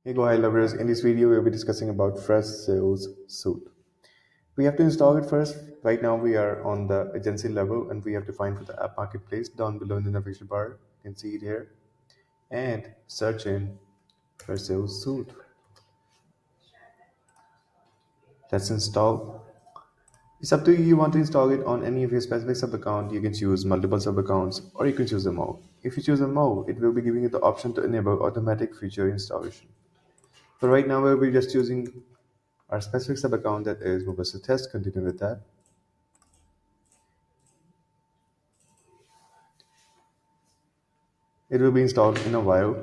Hey go hi lovers, in this video we'll be discussing about Fresh Sales Suite. We have to install it first. Right now we are on the agency level and we have to find for the app marketplace down below in the navigation bar. You can see it here. And search in Fresh Sales Suite. Let's install. It's up to you. You want to install it on any of your specific sub account. You can choose multiple sub accounts or you can choose them all. If you choose them all, it will be giving you the option to enable automatic feature installation. But right now we'll be just choosing our specific sub account, that is Robustness Test. Continue with that. It will be installed in a while.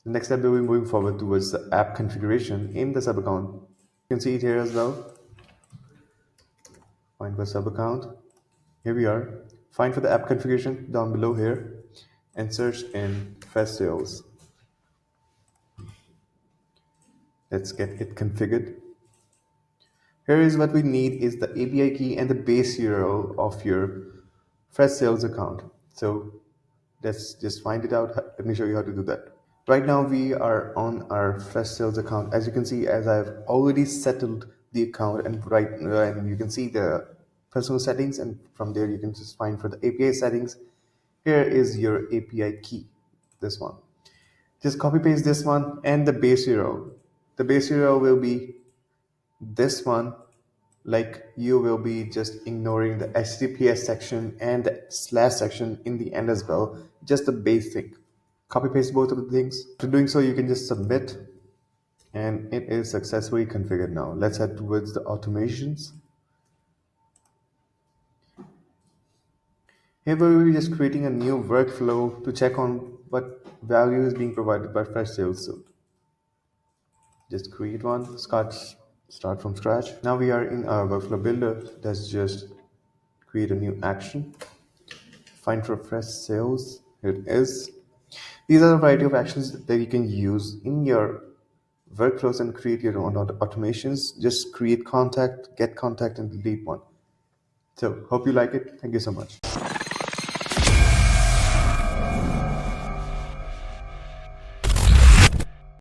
The next step will be moving forward towards the app configuration in the sub account. You can see it here as well. Find for sub account. Here we are. Find for the app configuration down below here and search in Fast Sales. Let's get it configured. Here is what we need is the API key and the base URL of your Fresh Sales account. So let's just find it out. Let me show you how to do that. Right now we are on our Fresh Sales account. As you can see, as I've already settled the account and you can see the personal settings, and from there you can just find for the API settings. Here is your API key, this one. Just copy paste this one and the base URL. The base URL will be this one. Like, you will be just ignoring the HTTPS section and the slash section in the end as well, just the basic. Copy paste both of the things. After doing so, you can just submit and it is successfully configured. Now let's head towards the automations. Here we will be just creating a new workflow to check on what value is being provided by Fresh Sales Suite. Just create one, start from scratch. Now we are in our workflow builder. Let's just create a new action. Find for Fresh Sales. Here it is. These are a variety of actions that you can use in your workflows and create your own automations. Just create contact, get contact, and delete one. So hope you like it. Thank you so much.